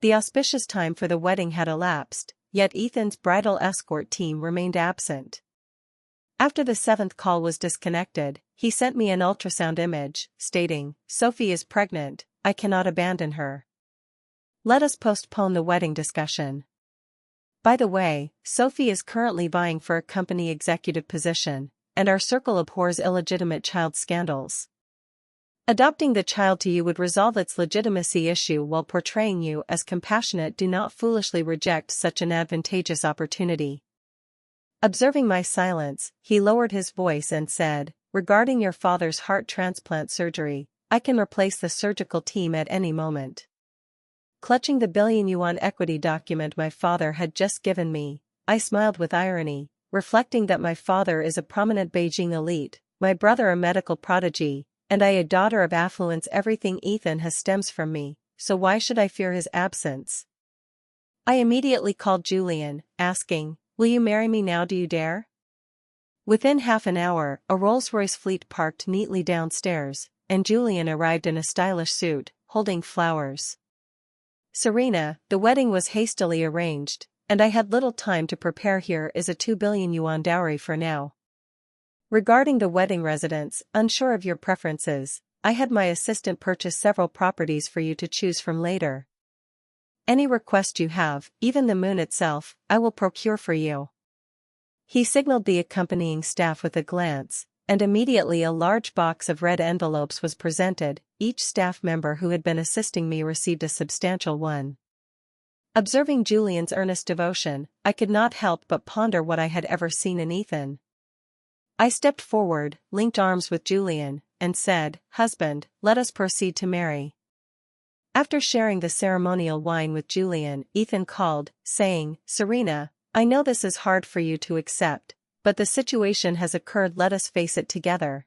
The auspicious time for the wedding had elapsed, yet Ethan's bridal escort team remained absent. After the 7th call was disconnected, he sent me an ultrasound image, stating, "Sophie is pregnant, I cannot abandon her. Let us postpone the wedding discussion." By the way, Sophie is currently vying for a company executive position, and our circle abhors illegitimate child scandals. Adopting the child to you would resolve its legitimacy issue while portraying you as compassionate. Do not foolishly reject such an advantageous opportunity. Observing my silence, he lowered his voice and said, "Regarding your father's heart transplant surgery, I can replace the surgical team at any moment." Clutching the billion-yuan equity document my father had just given me, I smiled with irony, reflecting that my father is a prominent Beijing elite, my brother a medical prodigy, and I a daughter of affluence. Everything Ethan has stems from me, so why should I fear his absence? I immediately called Julian, asking, "Will you marry me now? Do you dare?" Within half an hour, a Rolls-Royce fleet parked neatly downstairs, and Julian arrived in a stylish suit, holding flowers. "Serena, the wedding was hastily arranged, and I had little time to prepare. Here is a 2 billion yuan dowry for now. Regarding the wedding residence, unsure of your preferences, I had my assistant purchase several properties for you to choose from later. Any request you have, even the moon itself, I will procure for you." He signaled the accompanying staff with a glance, and immediately a large box of red envelopes was presented. Each staff member who had been assisting me received a substantial one. Observing Julian's earnest devotion, I could not help but ponder what I had ever seen in Ethan. I stepped forward, linked arms with Julian, and said, "Husband, let us proceed to marry." After sharing the ceremonial wine with Julian, Ethan called, saying, "Serena, I know this is hard for you to accept, but the situation has occurred. Let us face it together.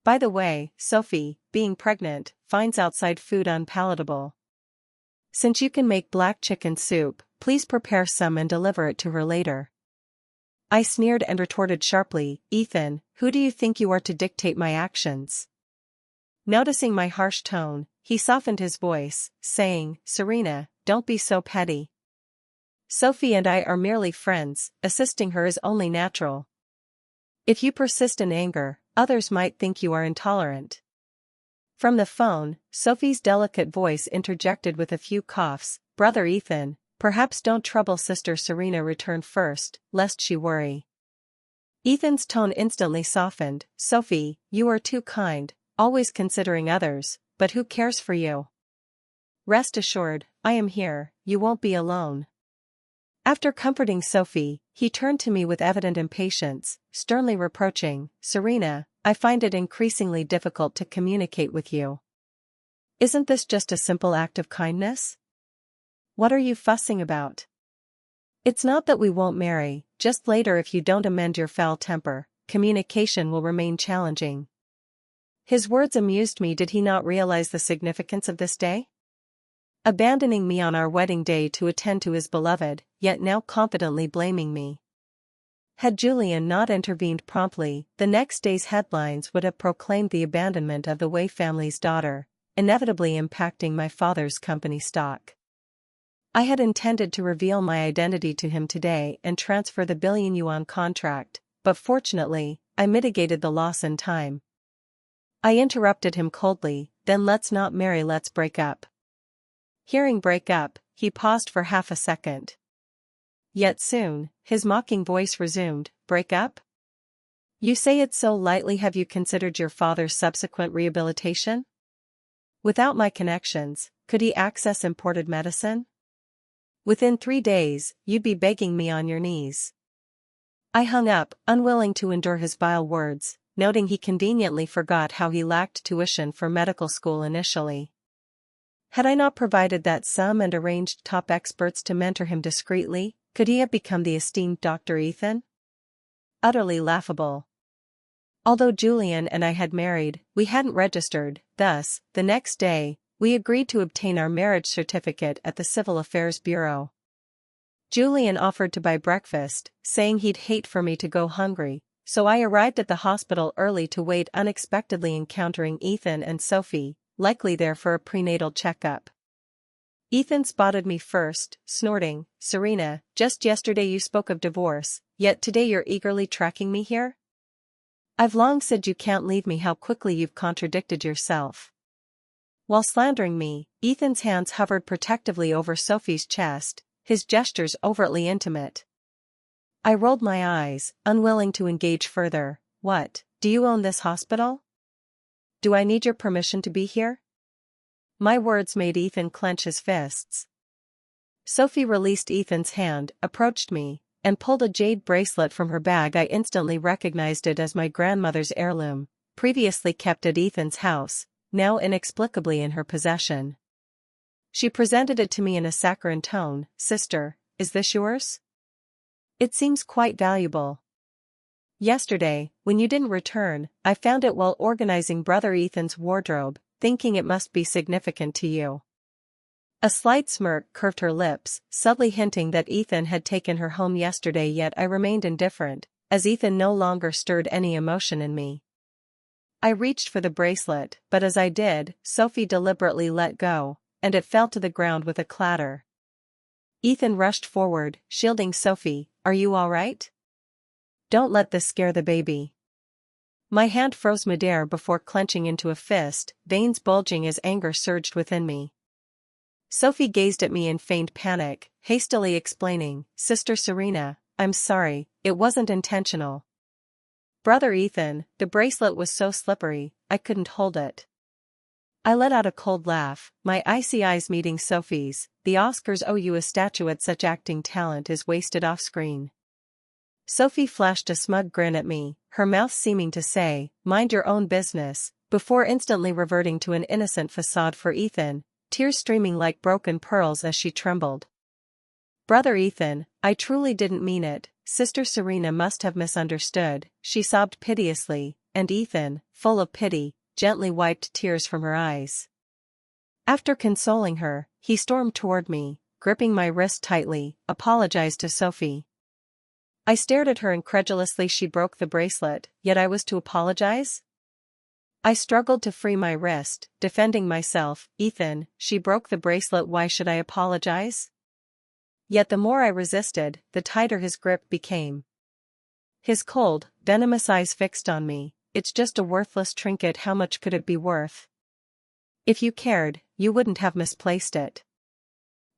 By the way, Sophie, being pregnant, finds outside food unpalatable. Since you can make black chicken soup, please prepare some and deliver it to her later." I sneered and retorted sharply, "Ethan, who do you think you are to dictate my actions?" Noticing my harsh tone, he softened his voice, saying, "Serena, don't be so petty. Sophie and I are merely friends, assisting her is only natural. If you persist in anger, others might think you are intolerant." From the phone, Sophie's delicate voice interjected with a few coughs, "Brother Ethan, perhaps don't trouble Sister Serena. Return first, lest she worry." Ethan's tone instantly softened, "Sophie, you are too kind, always considering others, but who cares for you? Rest assured, I am here, you won't be alone." After comforting Sophie, he turned to me with evident impatience, sternly reproaching, "Serena, I find it increasingly difficult to communicate with you. Isn't this just a simple act of kindness? What are you fussing about? It's not that we won't marry, just later if you don't amend your foul temper, communication will remain challenging." His words amused me. Did he not realize the significance of this day? Abandoning me on our wedding day to attend to his beloved, yet now confidently blaming me. Had Julian not intervened promptly, the next day's headlines would have proclaimed the abandonment of the Wei family's daughter, inevitably impacting my father's company stock. I had intended to reveal my identity to him today and transfer the billion-yuan contract, but fortunately, I mitigated the loss in time. I interrupted him coldly, "Then let's not marry, let's break up." Hearing "break up," he paused for half a second. Yet soon, his mocking voice resumed, "Break up? You say it so lightly. Have you considered your father's subsequent rehabilitation? Without my connections, could he access imported medicine? Within 3 days, you'd be begging me on your knees." I hung up, unwilling to endure his vile words, noting he conveniently forgot how he lacked tuition for medical school initially. Had I not provided that sum and arranged top experts to mentor him discreetly, could he have become the esteemed Dr. Ethan? Utterly laughable. Although Julian and I had married, we hadn't registered. Thus, the next day, we agreed to obtain our marriage certificate at the Civil Affairs Bureau. Julian offered to buy breakfast, saying he'd hate for me to go hungry, so I arrived at the hospital early to wait, unexpectedly encountering Ethan and Sophie, likely there for a prenatal checkup. Ethan spotted me first, snorting, "Serena, just yesterday you spoke of divorce, yet today you're eagerly tracking me here? I've long said you can't leave me. How quickly you've contradicted yourself." While slandering me, Ethan's hands hovered protectively over Sophie's chest, his gestures overtly intimate. I rolled my eyes, unwilling to engage further. "What, do you own this hospital? Do I need your permission to be here?" My words made Ethan clench his fists. Sophie released Ethan's hand, approached me, and pulled a jade bracelet from her bag. I instantly recognized it as my grandmother's heirloom, previously kept at Ethan's house, now inexplicably in her possession. She presented it to me in a saccharine tone. "Sister, is this yours? It seems quite valuable. Yesterday, when you didn't return, I found it while organizing brother Ethan's wardrobe, thinking it must be significant to you." A slight smirk curved her lips, subtly hinting that Ethan had taken her home yesterday, yet I remained indifferent, as Ethan no longer stirred any emotion in me. I reached for the bracelet, but as I did, Sophie deliberately let go, and it fell to the ground with a clatter. Ethan rushed forward, shielding Sophie. "Are you all right? Don't let this scare the baby." My hand froze midair before clenching into a fist, veins bulging as anger surged within me. Sophie gazed at me in feigned panic, hastily explaining, "Sister Serena, I'm sorry, it wasn't intentional. Brother Ethan, the bracelet was so slippery, I couldn't hold it." I let out a cold laugh, my icy eyes meeting Sophie's. "The Oscars owe you a statuette. Such acting talent is wasted off-screen." Sophie flashed a smug grin at me, her mouth seeming to say, "Mind your own business," before instantly reverting to an innocent facade for Ethan, tears streaming like broken pearls as she trembled. "Brother Ethan, I truly didn't mean it. Sister Serena must have misunderstood," she sobbed piteously, and Ethan, full of pity, gently wiped tears from her eyes. After consoling her, he stormed toward me, gripping my wrist tightly, "Apologize to Sophie." I stared at her incredulously. She broke the bracelet, yet I was to apologize? I struggled to free my wrist, defending myself. "Ethan, she broke the bracelet. Why should I apologize?" Yet the more I resisted, the tighter his grip became. His cold, venomous eyes fixed on me. "It's just a worthless trinket. How much could it be worth? If you cared, you wouldn't have misplaced it.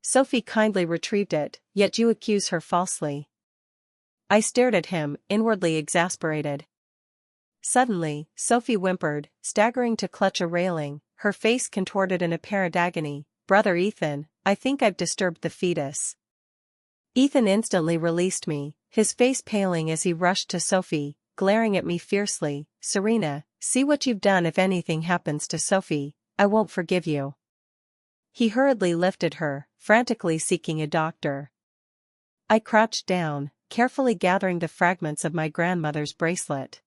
Sophie kindly retrieved it, yet you accuse her falsely." I stared at him, inwardly exasperated. Suddenly, Sophie whimpered, staggering to clutch a railing, her face contorted in apparent agony. "Brother Ethan, I think I've disturbed the fetus." Ethan instantly released me, his face paling as he rushed to Sophie, glaring at me fiercely. "Serena, see what you've done. If anything happens to Sophie, I won't forgive you." He hurriedly lifted her, frantically seeking a doctor. I crouched down, carefully gathering the fragments of my grandmother's bracelet.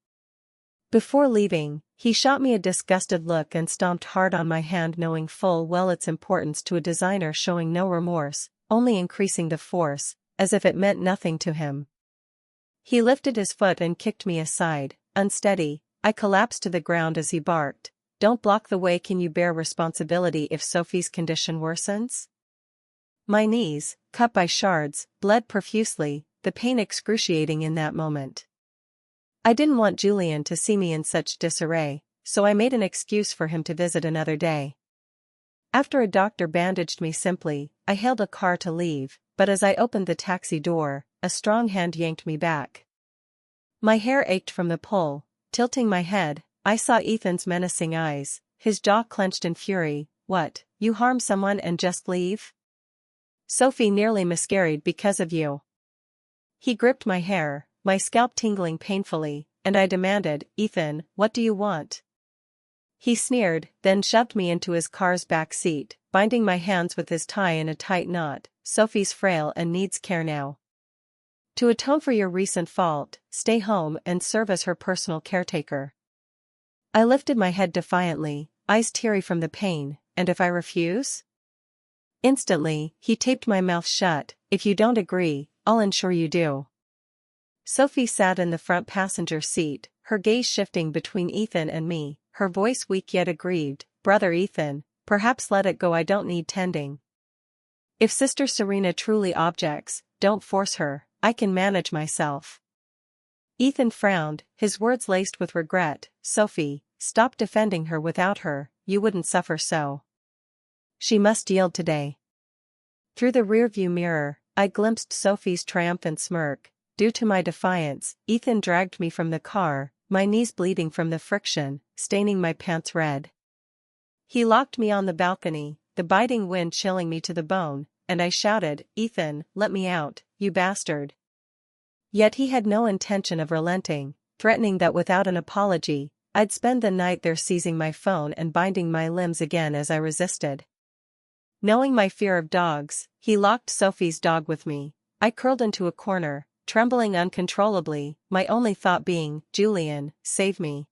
Before leaving, he shot me a disgusted look and stomped hard on my hand, knowing full well its importance to a designer, showing no remorse, only increasing the force, as if it meant nothing to him. He lifted his foot and kicked me aside, unsteady. I collapsed to the ground as he barked, "Don't block the way. Can you bear responsibility if Sophie's condition worsens?" My knees, cut by shards, bled profusely, the pain excruciating in that moment. I didn't want Julian to see me in such disarray, so I made an excuse for him to visit another day. After a doctor bandaged me simply, I hailed a car to leave, but as I opened the taxi door, a strong hand yanked me back. My hair ached from the pull. Tilting my head, I saw Ethan's menacing eyes, his jaw clenched in fury. "What, you harm someone and just leave? Sophie nearly miscarried because of you." He gripped my hair, my scalp tingling painfully, and I demanded, "Ethan, what do you want?" He sneered, then shoved me into his car's back seat, binding my hands with his tie in a tight knot. "Sophie's frail and needs care now. To atone for your recent fault, stay home and serve as her personal caretaker." I lifted my head defiantly, eyes teary from the pain. "And if I refuse?" Instantly, he taped my mouth shut. "If you don't agree, I'll ensure you do." Sophie sat in the front passenger seat, her gaze shifting between Ethan and me, her voice weak yet aggrieved. "Brother Ethan, perhaps let it go. I don't need tending." If Sister Serena truly objects, don't force her, I can manage myself. Ethan frowned, his words laced with regret. Sophie, stop defending her without her, you wouldn't suffer so. She must yield today. Through the rearview mirror, I glimpsed Sophie's triumphant smirk. Due to my defiance, Ethan dragged me from the car, my knees bleeding from the friction, staining my pants red. He locked me on the balcony, the biting wind chilling me to the bone, and I shouted, Ethan, let me out, you bastard. Yet he had no intention of relenting, threatening that without an apology, I'd spend the night there, seizing my phone and binding my limbs again as I resisted. Knowing my fear of dogs, he locked Sophie's dog with me. I curled into a corner, trembling uncontrollably, my only thought being, Julian, save me.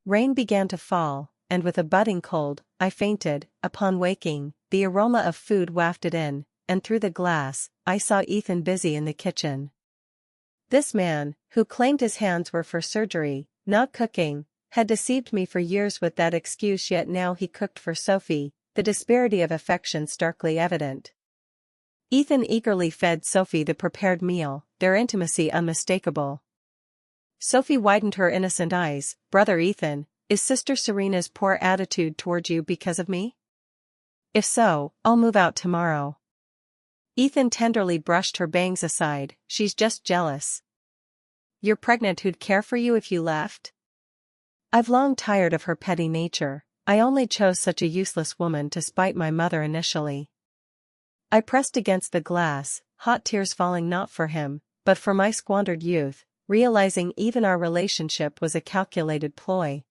Rain began to fall, and with a budding cold, I fainted. Upon waking, the aroma of food wafted in, and through the glass, I saw Ethan busy in the kitchen. This man, who claimed his hands were for surgery, not cooking, had deceived me for years with that excuse, yet now he cooked for Sophie, the disparity of affection starkly evident. Ethan eagerly fed Sophie the prepared meal, their intimacy unmistakable. Sophie widened her innocent eyes. Brother Ethan, is Sister Serena's poor attitude toward you because of me? If so, I'll move out tomorrow. Ethan tenderly brushed her bangs aside. She's just jealous. You're pregnant, who'd care for you if you left? I've long tired of her petty nature. I only chose such a useless woman to spite my mother initially. I pressed against the glass, hot tears falling not for him, but for my squandered youth, realizing even our relationship was a calculated ploy.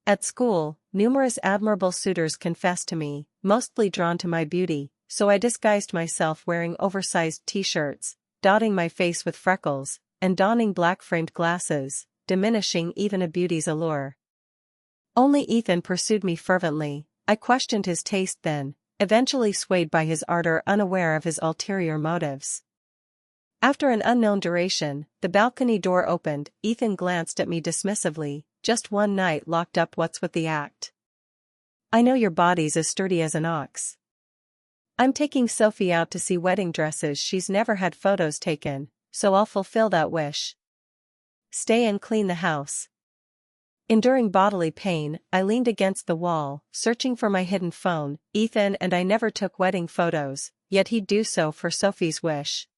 At school, numerous admirable suitors confessed to me, mostly drawn to my beauty, so I disguised myself wearing oversized t-shirts, dotting my face with freckles, and donning black-framed glasses, diminishing even a beauty's allure. Only Ethan pursued me fervently. I questioned his taste then, eventually swayed by his ardor, unaware of his ulterior motives. After an unknown duration, the balcony door opened. Ethan glanced at me dismissively. Just one night locked up, what's with the act? I know your body's as sturdy as an ox. I'm taking Sophie out to see wedding dresses. She's never had photos taken, so I'll fulfill that wish. Stay and clean the house. Enduring bodily pain, I leaned against the wall, searching for my hidden phone. Ethan and I never took wedding photos, yet he'd do so for Sophie's wish.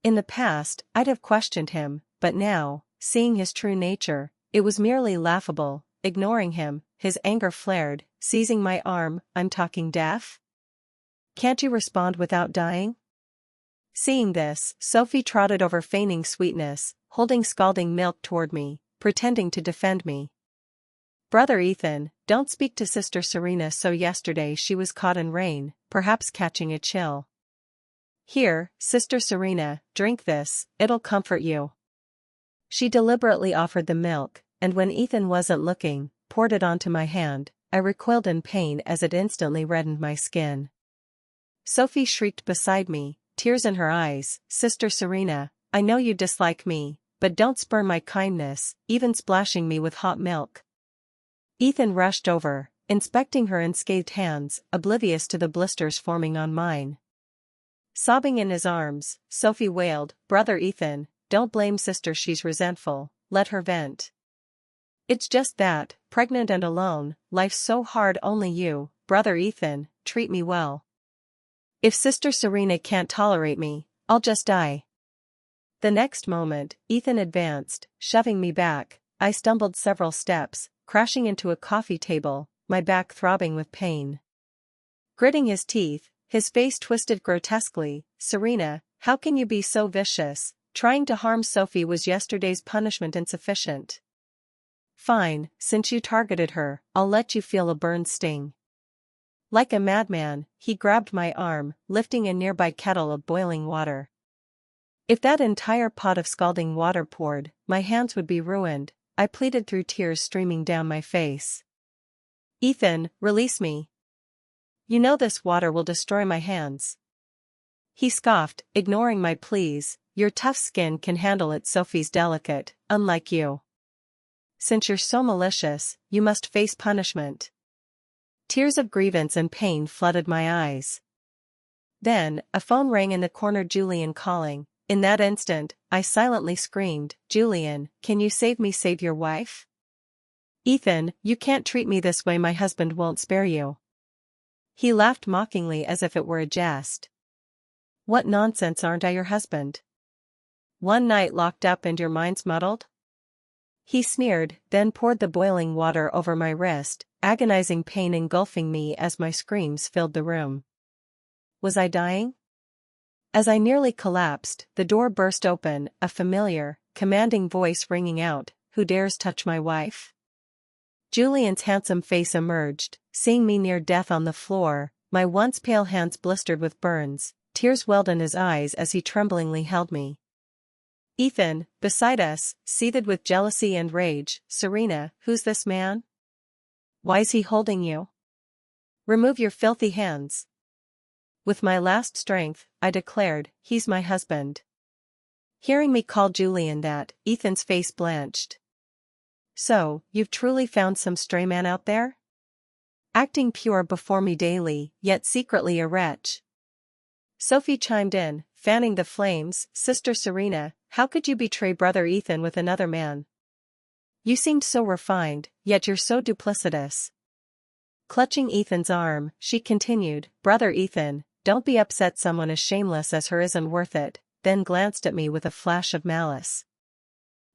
In the past, I'd have questioned him, but now, seeing his true nature, it was merely laughable. Ignoring him, his anger flared, seizing my arm. I'm talking deaf? Can't you respond without dying? Seeing this, Sophie trotted over, feigning sweetness, holding scalding milk toward me, pretending to defend me. Brother Ethan, don't speak to Sister Serena so. Yesterday she was caught in rain, perhaps catching a chill. Here, Sister Serena, drink this, it'll comfort you. She deliberately offered the milk, and when Ethan wasn't looking, poured it onto my hand. I recoiled in pain as it instantly reddened my skin. Sophie shrieked beside me, tears in her eyes. Sister Serena, I know you dislike me, but don't spurn my kindness, even splashing me with hot milk. Ethan rushed over, inspecting her unscathed hands, oblivious to the blisters forming on mine. Sobbing in his arms, Sophie wailed, Brother Ethan, don't blame Sister, she's resentful, let her vent. It's just that, pregnant and alone, life's so hard. Only you, Brother Ethan, treat me well. If Sister Serena can't tolerate me, I'll just die. The next moment, Ethan advanced, shoving me back. I stumbled several steps, crashing into a coffee table, my back throbbing with pain. Gritting his teeth, his face twisted grotesquely. Serena, how can you be so vicious? Trying to harm Sophie was yesterday's punishment insufficient? Fine, since you targeted her, I'll let you feel a burn sting. Like a madman, he grabbed my arm, lifting a nearby kettle of boiling water. If that entire pot of scalding water poured, my hands would be ruined, I pleaded through tears streaming down my face. Ethan, release me. You know this water will destroy my hands. He scoffed, ignoring my pleas. Your tough skin can handle it. Sophie's delicate, unlike you. Since you're so malicious, you must face punishment. Tears of grievance and pain flooded my eyes. Then, a phone rang in the corner. Julian calling. In that instant, I silently screamed, "Julian, can you save me? Save your wife?" "Ethan, you can't treat me this way. My husband won't spare you." He laughed mockingly as if it were a jest. "What nonsense, aren't I your husband? One night locked up and your mind's muddled?" He sneered, then poured the boiling water over my wrist, agonizing pain engulfing me as my screams filled the room. Was I dying? As I nearly collapsed, the door burst open, a familiar, commanding voice ringing out, "Who dares touch my wife?" Julian's handsome face emerged, seeing me near death on the floor, my once pale hands blistered with burns, tears welled in his eyes as he tremblingly held me. Ethan, beside us, seethed with jealousy and rage. "Serena, who's this man? Why's he holding you? Remove your filthy hands." With my last strength, I declared, "He's my husband." Hearing me call Julian that, Ethan's face blanched. "So, you've truly found some stray man out there? Acting pure before me daily, yet secretly a wretch." Sophie chimed in, fanning the flames. "Sister Serena, how could you betray brother Ethan with another man? You seemed so refined, yet you're so duplicitous." Clutching Ethan's arm, she continued, "Brother Ethan, don't be upset. Someone as shameless as her isn't worth it," then glanced at me with a flash of malice.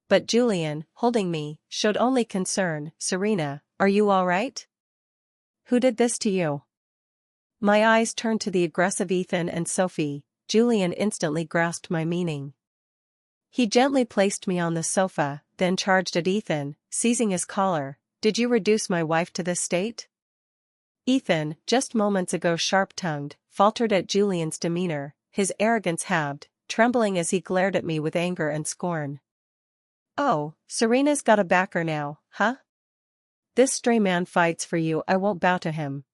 But Julian, holding me, showed only concern. "Serena, are you all right? Who did this to you?" My eyes turned to the aggressive Ethan and Sophie. Julian instantly grasped my meaning. He gently placed me on the sofa, then charged at Ethan, seizing his collar. "Did you reduce my wife to this state?" Ethan, just moments ago sharp-tongued, faltered at Julian's demeanor, his arrogance halved, trembling as he glared at me with anger and scorn. "Oh, Serena's got a backer now, huh? This stray man fights for you. I won't bow to him.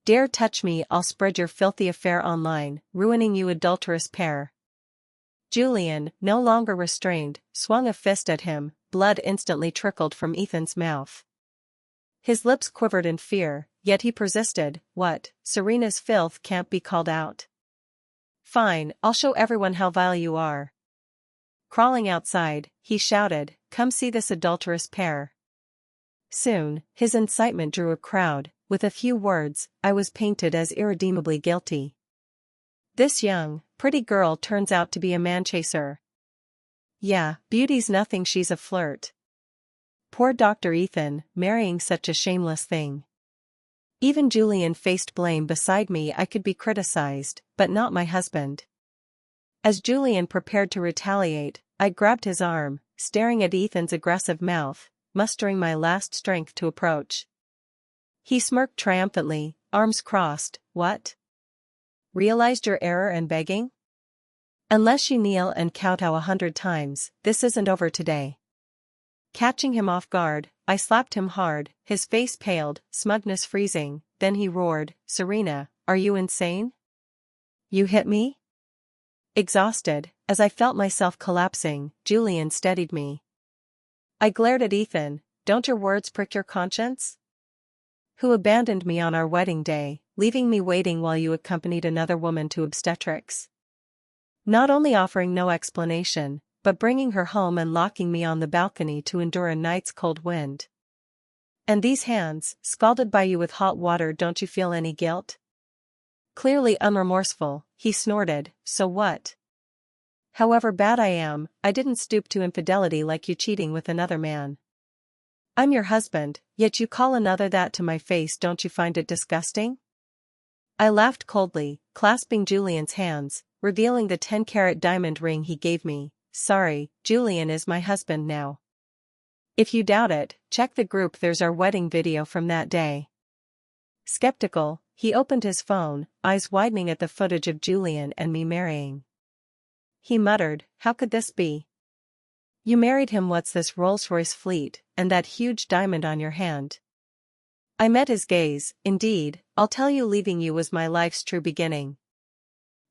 Dare touch me, I'll spread your filthy affair online, ruining you adulterous pair." Julian, no longer restrained, swung a fist at him. Blood instantly trickled from Ethan's mouth. His lips quivered in fear, yet he persisted. "What, Serena's filth can't be called out? Fine, I'll show everyone how vile you are." Crawling outside, he shouted, "Come see this adulterous pair." Soon, his incitement drew a crowd. With a few words, I was painted as irredeemably guilty. "This young, pretty girl turns out to be a man-chaser. Yeah, beauty's nothing, she's a flirt. Poor Dr. Ethan, marrying such a shameless thing." Even Julian faced blame. Beside me I could be criticized, but not my husband. As Julian prepared to retaliate, I grabbed his arm, staring at Ethan's aggressive mouth, mustering my last strength to approach. He smirked triumphantly, arms crossed. "What? Realized your error and begging? Unless you kneel and kowtow 100 times, this isn't over today." Catching him off guard, I slapped him hard, his face paled, smugness freezing, then he roared, "Serena, are you insane? You hit me?" Exhausted, as I felt myself collapsing, Julian steadied me. I glared at Ethan. "Don't your words prick your conscience? Who abandoned me on our wedding day, leaving me waiting while you accompanied another woman to obstetrics? Not only offering no explanation, but bringing her home and locking me on the balcony to endure a night's cold wind. And these hands, scalded by you with hot water. Don't you feel any guilt?" Clearly unremorseful, he snorted, "So what? However bad I am, I didn't stoop to infidelity like you cheating with another man. I'm your husband, yet you call another that to my face. Don't you find it disgusting?" I laughed coldly, clasping Julian's hands, revealing the 10-carat diamond ring he gave me. "Sorry, Julian is my husband now. If you doubt it, check the group. There's our wedding video from that day." Skeptical, he opened his phone, eyes widening at the footage of Julian and me marrying. He muttered, "How could this be? You married him. What's this Rolls-Royce fleet, and that huge diamond on your hand?" I met his gaze. "Indeed, I'll tell you, leaving you was my life's true beginning.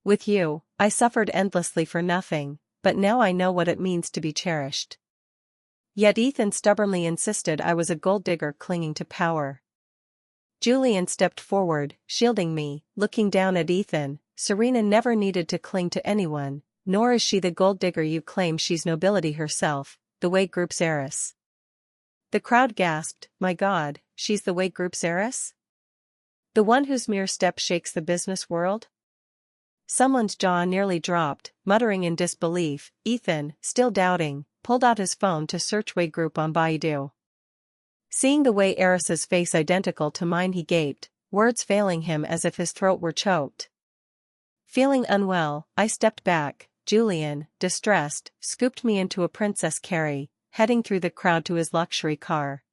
With you, I suffered endlessly for nothing, but now I know what it means to be cherished." Yet Ethan stubbornly insisted I was a gold digger clinging to power. Julian stepped forward, shielding me, looking down at Ethan, Serena never needed to cling to anyone, nor is she the gold digger you claim she's. Nobility herself, the Way Group's heiress. The crowd gasped, my God, she's the Way Group's heiress? The one whose mere step shakes the business world? Someone's jaw nearly dropped, muttering in disbelief. Ethan, still doubting, pulled out his phone to search Way Group on Baidu. Seeing the Way heiress's face identical to mine, he gaped, words failing him as if his throat were choked. Feeling unwell, I stepped back. Julian, distressed, scooped me into a princess carry, heading through the crowd to his luxury car.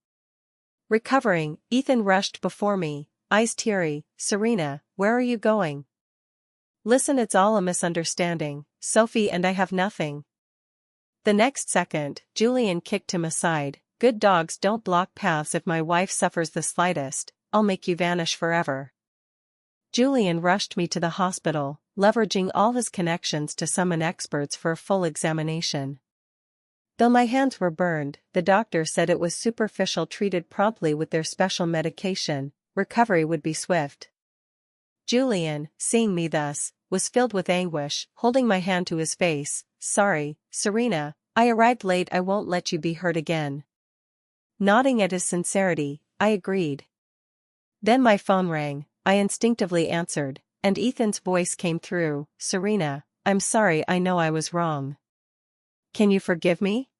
Recovering, Ethan rushed before me, eyes teary. Serena, where are you going? Listen, it's all a misunderstanding. Sophie and I have nothing. The next second, Julian kicked him aside. Good dogs don't block paths. If my wife suffers the slightest, I'll make you vanish forever. Julian rushed me to the hospital, leveraging all his connections to summon experts for a full examination. Though my hands were burned, the doctor said it was superficial. Treated promptly with their special medication, recovery would be swift. Julian, seeing me thus, was filled with anguish, holding my hand to his face. Sorry, Serena, I arrived late. I won't let you be hurt again. Nodding at his sincerity, I agreed. Then my phone rang. I instinctively answered, and Ethan's voice came through. Serena, I'm sorry, I know I was wrong. Can you forgive me?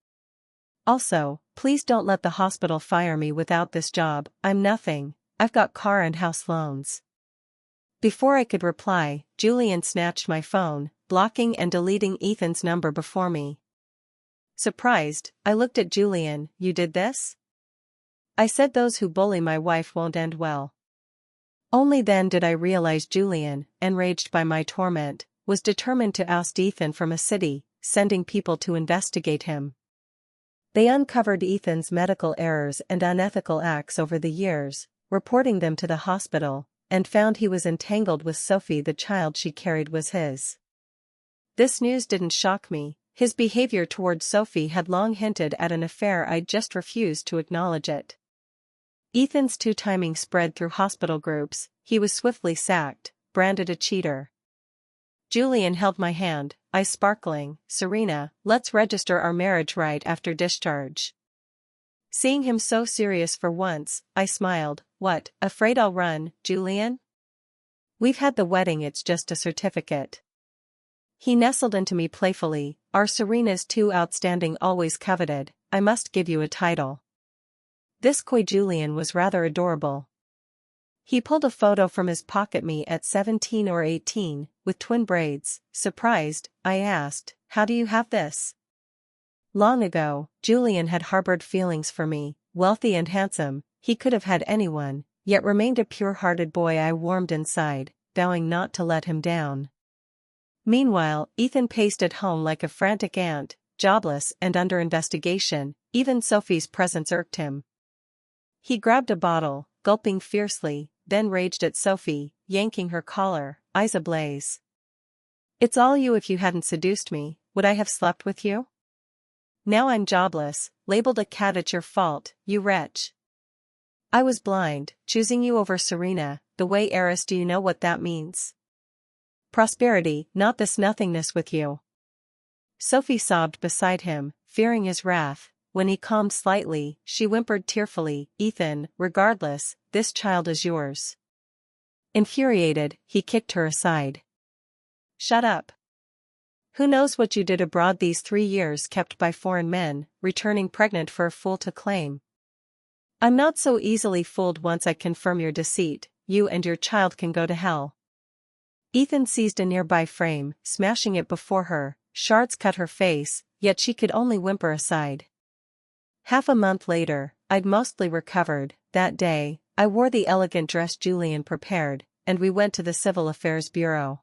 Also, please don't let the hospital fire me without this job. I'm nothing. I've got car and house loans. Before I could reply, Julian snatched my phone, blocking and deleting Ethan's number before me. Surprised, I looked at Julian. You did this? I said those who bully my wife won't end well. Only then did I realize Julian, enraged by my torment, was determined to oust Ethan from a city, sending people to investigate him. They uncovered Ethan's medical errors and unethical acts over the years, reporting them to the hospital, and found he was entangled with Sophie. The child she carried was his. This news didn't shock me. His behavior toward Sophie had long hinted at an affair. I just refused to acknowledge it. Ethan's two-timing spread through hospital groups. He was swiftly sacked, branded a cheater. Julian held my hand, eyes sparkling. Serena, let's register our marriage right after discharge. Seeing him so serious for once, I smiled. What, afraid I'll run, Julian? We've had the wedding, it's just a certificate. He nestled into me playfully. Our Serena's too outstanding, always coveted. I must give you a title. This coy Julian was rather adorable. He pulled a photo from his pocket. Me at 17 or 18, with twin braids. Surprised, I asked, how do you have this? Long ago, Julian had harbored feelings for me. Wealthy and handsome, he could have had anyone, yet remained a pure-hearted boy. I warmed inside, vowing not to let him down. Meanwhile, Ethan paced at home like a frantic ant, jobless and under investigation. Even Sophie's presence irked him. He grabbed a bottle, gulping fiercely, then raged at Sophie, yanking her collar, eyes ablaze. It's all you. If you hadn't seduced me, would I have slept with you? Now I'm jobless, labeled a cad. It's your fault, you wretch. I was blind, choosing you over Serena, the Way heiress. Do you know what that means? Prosperity, not this nothingness with you. Sophie sobbed beside him, fearing his wrath. When he calmed slightly, she whimpered tearfully, Ethan, regardless, this child is yours. Infuriated, he kicked her aside. Shut up. Who knows what you did abroad these 3 years, kept by foreign men, returning pregnant for a fool to claim. I'm not so easily fooled. Once I confirm your deceit, you and your child can go to hell. Ethan seized a nearby frame, smashing it before her. Shards cut her face, yet she could only whimper aside. Half a month later, I'd mostly recovered. That day, I wore the elegant dress Julian prepared, and we went to the Civil Affairs Bureau.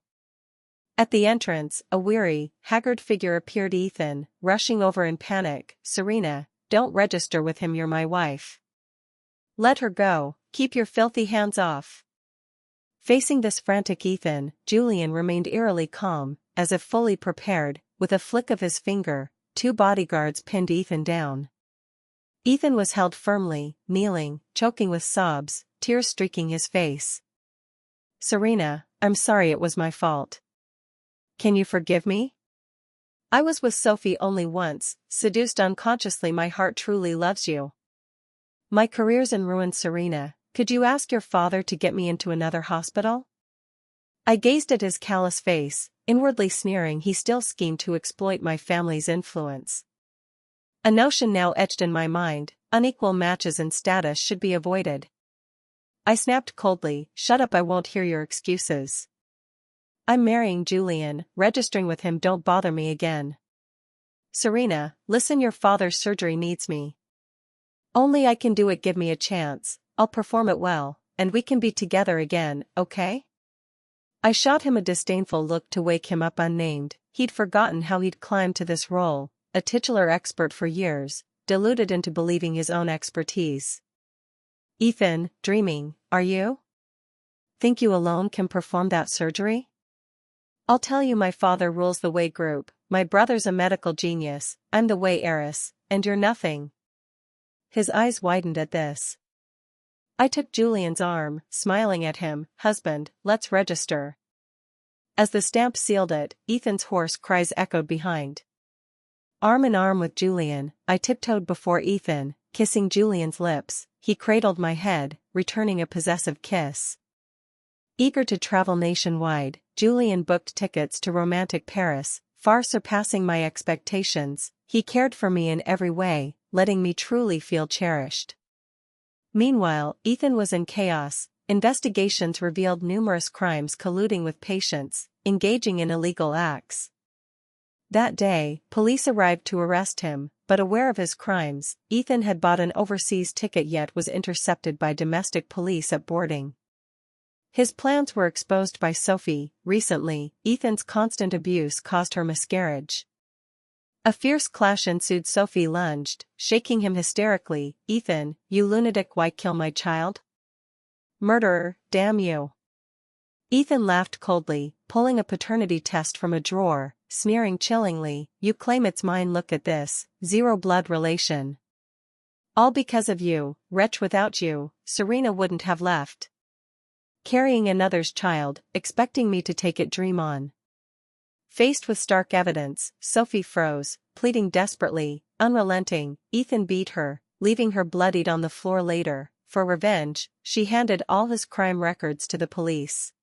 At the entrance, a weary, haggard figure appeared. Ethan, rushing over in panic. Serena, don't register with him. You're my wife. Let her go. Keep your filthy hands off. Facing this frantic Ethan, Julian remained eerily calm, as if fully prepared. With a flick of his finger, 2 bodyguards pinned Ethan down. Ethan was held firmly, kneeling, choking with sobs, tears streaking his face. Serena, I'm sorry, it was my fault. Can you forgive me? I was with Sophie only once, seduced unconsciously. My heart truly loves you. My career's in ruins, Serena. Could you ask your father to get me into another hospital? I gazed at his callous face, inwardly sneering. He still schemed to exploit my family's influence. A notion now etched in my mind: unequal matches in status should be avoided. I snapped coldly, "Shut up, I won't hear your excuses. I'm marrying Julian, registering with him, don't bother me again." Serena, listen, your father's surgery needs me. Only I can do it, give me a chance, I'll perform it well, and we can be together again, okay? I shot him a disdainful look to wake him up unnamed. He'd forgotten how he'd climbed to this role, a titular expert for years, deluded into believing his own expertise. Ethan, dreaming, are you? Think you alone can perform that surgery? I'll tell you, my father rules the Way Group, my brother's a medical genius, I'm the Way heiress, and you're nothing. His eyes widened at this. I took Julian's arm, smiling at him. Husband, let's register. As the stamp sealed it, Ethan's hoarse cries echoed behind. Arm in arm with Julian, I tiptoed before Ethan, kissing Julian's lips. He cradled my head, returning a possessive kiss. Eager to travel nationwide, Julian booked tickets to romantic Paris, far surpassing my expectations. He cared for me in every way, letting me truly feel cherished. Meanwhile, Ethan was in chaos. Investigations revealed numerous crimes, colluding with patients, engaging in illegal acts. That day, police arrived to arrest him, but aware of his crimes, Ethan had bought an overseas ticket yet was intercepted by domestic police at boarding. His plans were exposed by Sophie. Recently, Ethan's constant abuse caused her miscarriage. A fierce clash ensued. Sophie lunged, shaking him hysterically. Ethan, you lunatic, why kill my child? Murderer, damn you. Ethan laughed coldly, pulling a paternity test from a drawer, sneering chillingly. You claim it's mine, look at this, zero blood relation. All because of you, wretch. Without you, Serena wouldn't have left. Carrying another's child, expecting me to take it, dream on. Faced with stark evidence, Sophie froze, pleading desperately, unrelenting. Ethan beat her, leaving her bloodied on the floor. Later, for revenge, she handed all his crime records to the police.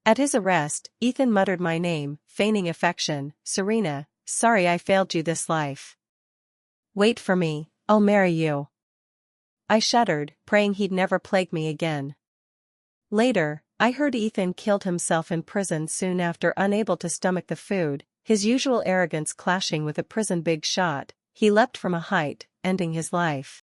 At his arrest, Ethan muttered my name, feigning affection. Serena, sorry I failed you this life. Wait for me, I'll marry you. I shuddered, praying he'd never plague me again. Later, I heard Ethan killed himself in prison soon after, unable to stomach the food, his usual arrogance clashing with a prison big shot. He leapt from a height, ending his life.